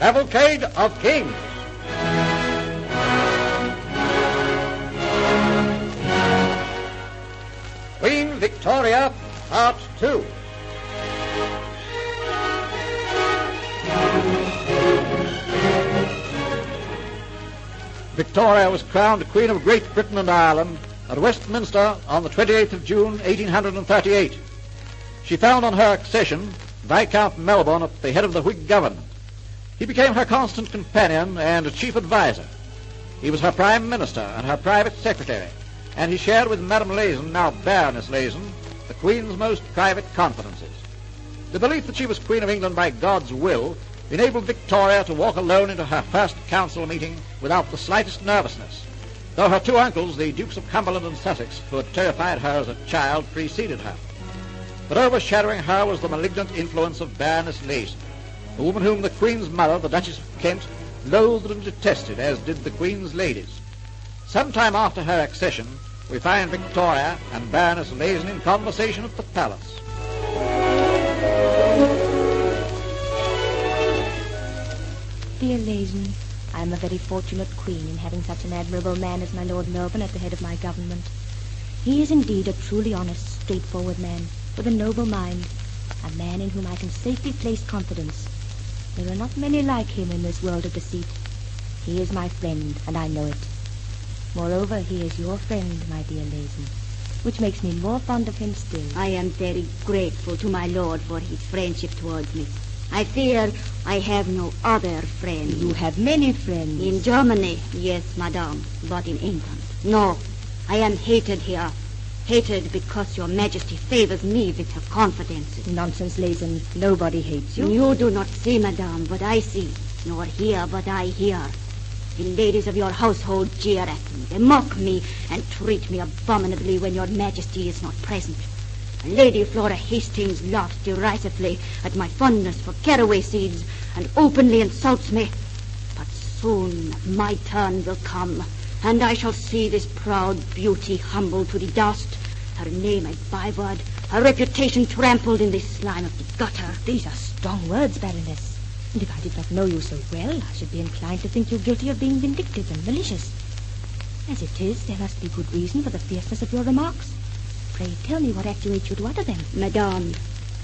Cavalcade of Kings. Queen Victoria, Part 2. Victoria was crowned Queen of Great Britain and Ireland at Westminster on the 28th of June, 1838. She found on her accession Viscount Melbourne at the head of the Whig government. He became her constant companion and chief adviser. He was her prime minister and her private secretary, and he shared with Madame Lazen, now Baroness Lazen, the Queen's most private confidences. The belief that she was Queen of England by God's will enabled Victoria to walk alone into her first council meeting without the slightest nervousness, though her two uncles, the Dukes of Cumberland and Sussex, who had terrified her as a child, preceded her. But overshadowing her was the malignant influence of Baroness Lazen, a woman whom the Queen's mother, the Duchess of Kent, loathed and detested, as did the Queen's ladies. Some time after her accession, we find Victoria and Baroness Lazen in conversation at the palace. Dear Lazen, I am a very fortunate queen in having such an admirable man as my Lord Melbourne at the head of my government. He is indeed a truly honest, straightforward man, with a noble mind, a man in whom I can safely place confidence. There are not many like him in this world of deceit. He is my friend, and I know it. Moreover, he is your friend, my dear Lazen, which makes me more fond of him still. I am very grateful to my lord for his friendship towards me. I fear I have no other friend. You have many friends. In Germany, yes, madame, but in England, no. I am hated here. Hated because your majesty favors me with her confidence. Nonsense, Lazen. Nobody hates you. You do not see, madame, what I see, nor hear what I hear. The ladies of your household jeer at me. They mock me and treat me abominably when your majesty is not present. Lady Flora Hastings laughs derisively at my fondness for caraway seeds and openly insults me. But soon my turn will come, and I shall see this proud beauty humbled to the dust, her name a byword, her reputation trampled in the slime of the gutter. These are strong words, Baroness. And if I did not know you so well, I should be inclined to think you guilty of being vindictive and malicious. As it is, there must be good reason for the fierceness of your remarks. Pray tell me what actuates you to utter them. Madame,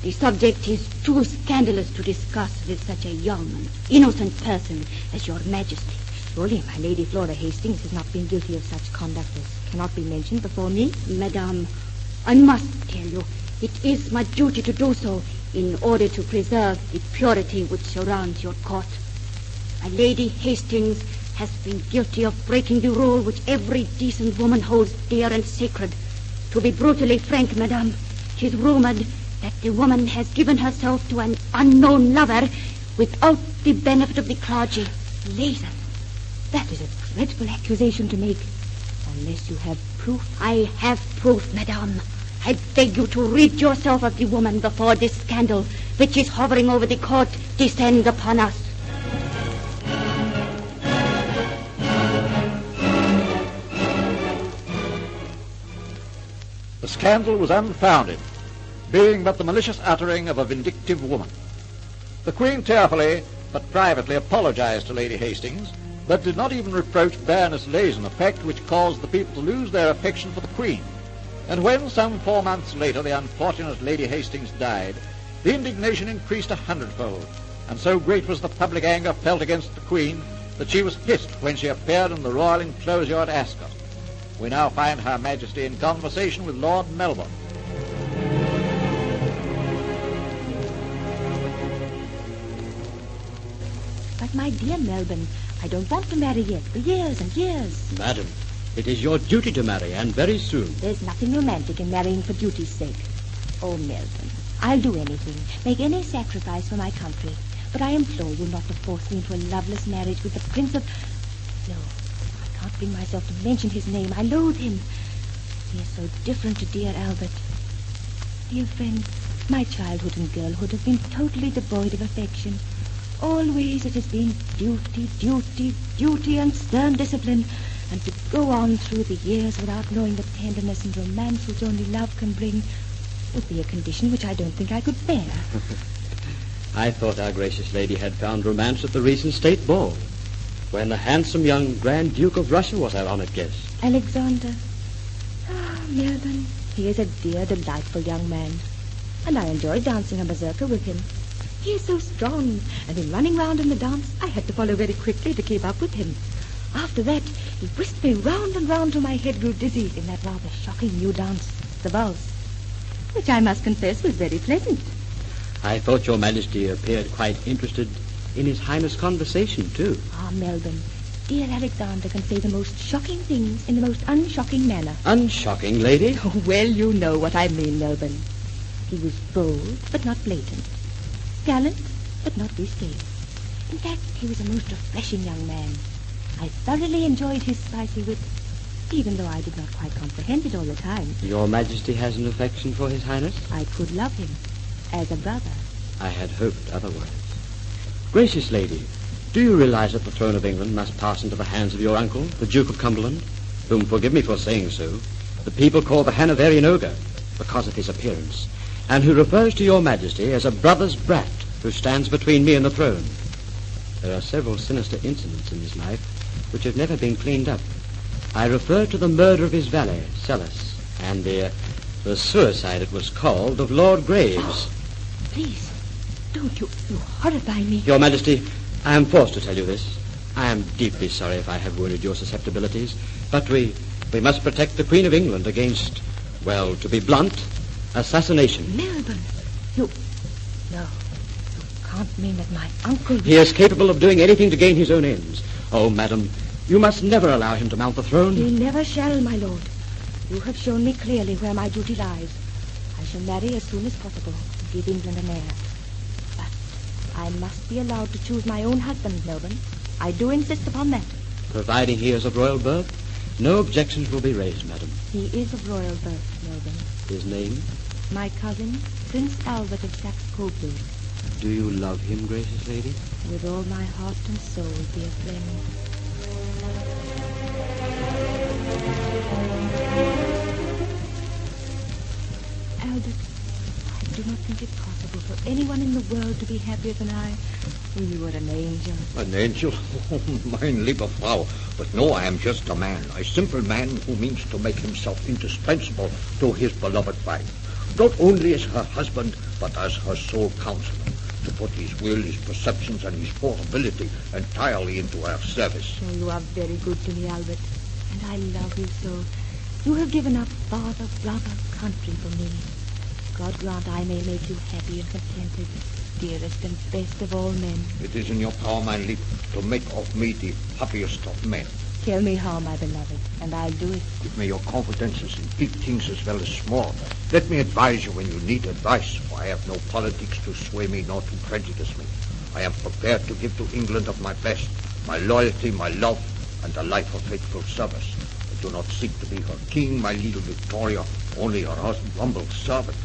the subject is too scandalous to discuss with such a young and innocent person as your majesty. Surely my Lady Flora Hastings has not been guilty of such conduct as cannot be mentioned before me. Madame, I must tell you, it is my duty to do so in order to preserve the purity which surrounds your court. My Lady Hastings has been guilty of breaking the rule which every decent woman holds dear and sacred. To be brutally frank, madame, it is rumored that the woman has given herself to an unknown lover without the benefit of the clergy. Lazen, that is a dreadful accusation to make, unless you have proof. I have proof, madame. I beg you to rid yourself of the woman before this scandal, which is hovering over the court, descends upon us. The scandal was unfounded, being but the malicious uttering of a vindictive woman. The Queen tearfully but privately apologized to Lady Hastings, but did not even reproach Baroness Lazen, a fact which caused the people to lose their affection for the Queen. And when, some 4 months later, the unfortunate Lady Hastings died, the indignation increased 100-fold, and so great was the public anger felt against the Queen that she was hissed when she appeared in the royal enclosure at Ascot. We now find Her Majesty in conversation with Lord Melbourne. But my dear Melbourne, I don't want to marry yet for years and years. Madam, it is your duty to marry, and very soon. There's nothing romantic in marrying for duty's sake. Oh, Melbourne, I'll do anything, make any sacrifice for my country. But I implore you not to force me into a loveless marriage with the Prince of... No, I can't bring myself to mention his name. I loathe him. He is so different to dear Albert. Dear friend, my childhood and girlhood have been totally devoid of affection. Always it has been duty, duty, duty, and stern discipline, and to go on through the years without knowing the tenderness and romance which only love can bring would be a condition which I don't think I could bear. I thought our gracious lady had found romance at the recent state ball, when the handsome young Grand Duke of Russia was our honored guest. Alexander. Ah, Melbourne. He is a dear, delightful young man. And I enjoyed dancing a mazurka with him. He is so strong, and in running round in the dance, I had to follow very quickly to keep up with him. After that, he whisked me round and round till my head grew dizzy in that rather shocking new dance, the valse, which I must confess was very pleasant. I thought your majesty appeared quite interested in His Highness' conversation, too. Ah, Melbourne, dear Alexander can say the most shocking things in the most unshocking manner. Unshocking, lady? Oh, well, you know what I mean, Melbourne. He was bold, but not blatant. Gallant, but not risque. In fact, he was a most refreshing young man. I thoroughly enjoyed his spicy wit, even though I did not quite comprehend it all the time. Your majesty has an affection for His Highness? I could love him as a brother. I had hoped otherwise. Gracious lady, do you realize that the throne of England must pass into the hands of your uncle, the Duke of Cumberland, whom, forgive me for saying so, the people call the Hanoverian ogre because of his appearance, and who refers to your majesty as a brother's brat who stands between me and the throne? There are several sinister incidents in his life which have never been cleaned up. I refer to the murder of his valet, Celis, and the suicide, it was called, of Lord Graves. Oh, please, don't you horrify me. Your Majesty, I am forced to tell you this. I am deeply sorry if I have wounded your susceptibilities, but we must protect the Queen of England against, well, to be blunt, assassination. Melbourne, no, you can't mean that my uncle... He is capable of doing anything to gain his own ends. Oh, madam, you must never allow him to mount the throne. He never shall, my lord. You have shown me clearly where my duty lies. I shall marry as soon as possible to give England an heir. But I must be allowed to choose my own husband, Melbourne. I do insist upon that. Providing he is of royal birth, no objections will be raised, madam. He is of royal birth, Melbourne. His name? My cousin, Prince Albert of Saxe-Coburg. Do you love him, gracious lady? With all my heart and soul, dear friend. Albert, I do not think it possible for anyone in the world to be happier than I. You are an angel. An angel? Oh, mein liebe Frau. But no, I am just a man. A simple man who means to make himself indispensable to his beloved wife. Not only as her husband, but as her sole counselor. To put his will, his perceptions, and his portability entirely into her service. Oh, you are very good to me, Albert. And I love you so. You have given up father, brother, country for me. God grant I may make you happy and contented, dearest and best of all men. It is in your power, mein Lieb, to make of me the happiest of men. Tell me how, my beloved, and I'll do it. Give me your confidences in big things as well as small. Let me advise you when you need advice, for I have no politics to sway me nor to prejudice me. I am prepared to give to England of my best, my loyalty, my love, and a life of faithful service. I do not seek to be her king, my little Victoria, only her humble servant.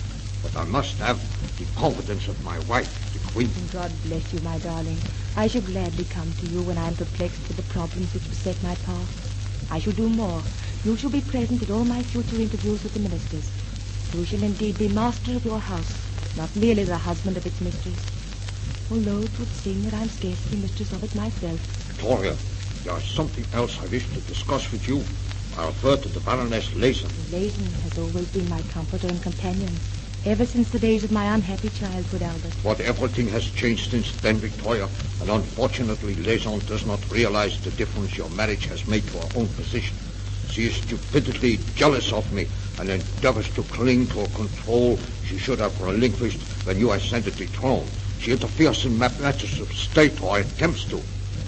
But I must have the confidence of my wife, the Queen. God bless you, my darling. I shall gladly come to you when I am perplexed with the problems which beset my path. I shall do more. You shall be present at all my future interviews with the ministers. You shall indeed be master of your house, not merely the husband of its mistress. Although it would seem that I'm scarcely mistress of it myself. Victoria, there is something else I wish to discuss with you. I refer to the Baroness Lazen. Lazen has always been my comforter and companion, ever since the days of my unhappy childhood, Albert. But everything has changed since then, Victoria, and unfortunately Lazen does not realize the difference your marriage has made to her own position. She is stupidly jealous of me and endeavors to cling to a control she should have relinquished when you ascended the throne. She interferes in matters of state, or attempts to.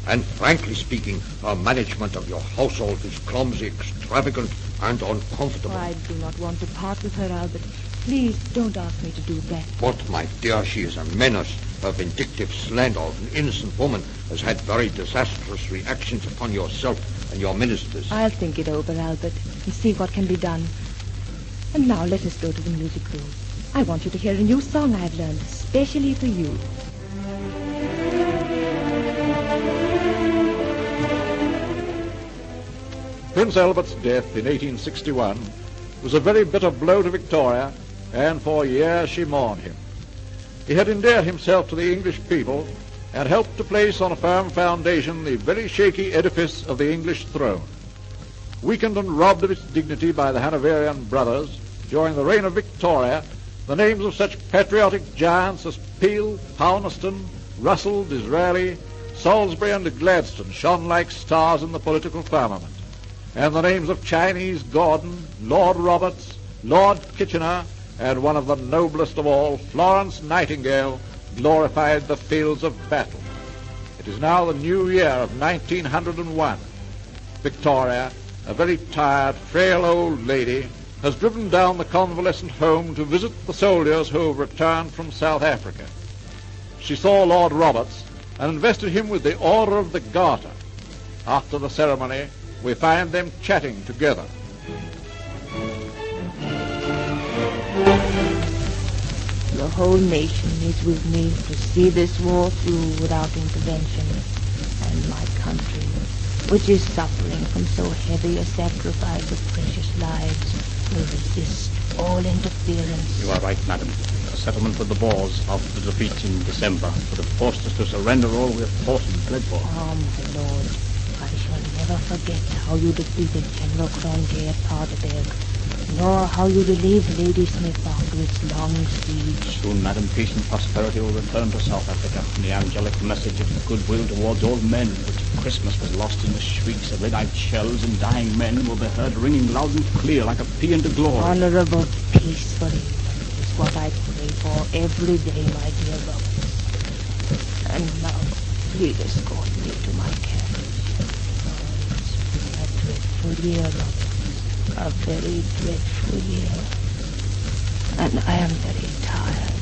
And frankly speaking, her management of your household is clumsy, extravagant, and uncomfortable. Oh, I do not want to part with her, Albert. Please don't ask me to do that. But, my dear, she is a menace. Her vindictive slander of an innocent woman has had very disastrous reactions upon yourself and your ministers. I'll think it over, Albert, and see what can be done. And now let us go to the music room. I want you to hear a new song I've learned, especially for you. Prince Albert's death in 1861 was a very bitter blow to Victoria, and for years she mourned him. he had endeared himself to the English people and helped to place on a firm foundation the very shaky edifice of the English throne. Weakened and robbed of its dignity by the Hanoverian brothers, during the reign of Victoria, the names of such patriotic giants as Peel, Palmerston, Russell, Disraeli, Salisbury and Gladstone shone like stars in the political firmament, and the names of Chinese Gordon, Lord Roberts, Lord Kitchener, and one of the noblest of all, Florence Nightingale, glorified the fields of battle. It is now the new year of 1901. Victoria, a very tired, frail old lady, has driven down the convalescent home to visit the soldiers who have returned from South Africa. She saw Lord Roberts and invested him with the Order of the Garter. After the ceremony, we find them chatting together. The whole nation is with me to see this war through without intervention, and my country, which is suffering from so heavy a sacrifice of precious lives, will resist all interference. You are right, madam. A settlement with the Boers after the defeat in December would have forced us to surrender all we have fought and bled for. Oh, my lord, I shall never forget how you defeated General Cronje at Paardeberg, nor how you relieved Lady Smith after its long siege. Soon, madam, peace and prosperity will return to South Africa, and the angelic message of goodwill towards all men, which at Christmas was lost in the shrieks of red-eyed shells and dying men, will be heard ringing loud and clear like a paean to glory. Honorable, peaceful England is what I pray for every day, my dear Roberts. And now, please escort me to my carriage. Oh, it's been a dreadful year, Roberts. A very dreadful year. And I am very tired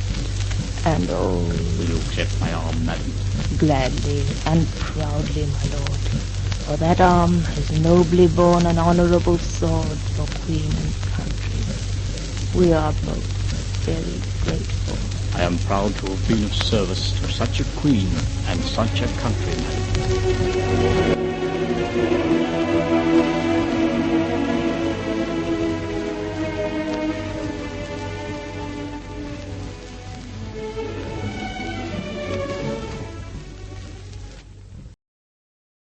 and old. Will you accept my arm, madam? Gladly and proudly, my lord. For that arm has nobly borne an honorable sword for queen and country. We are both very grateful. I am proud to have been of service to such a queen and such a country, madam.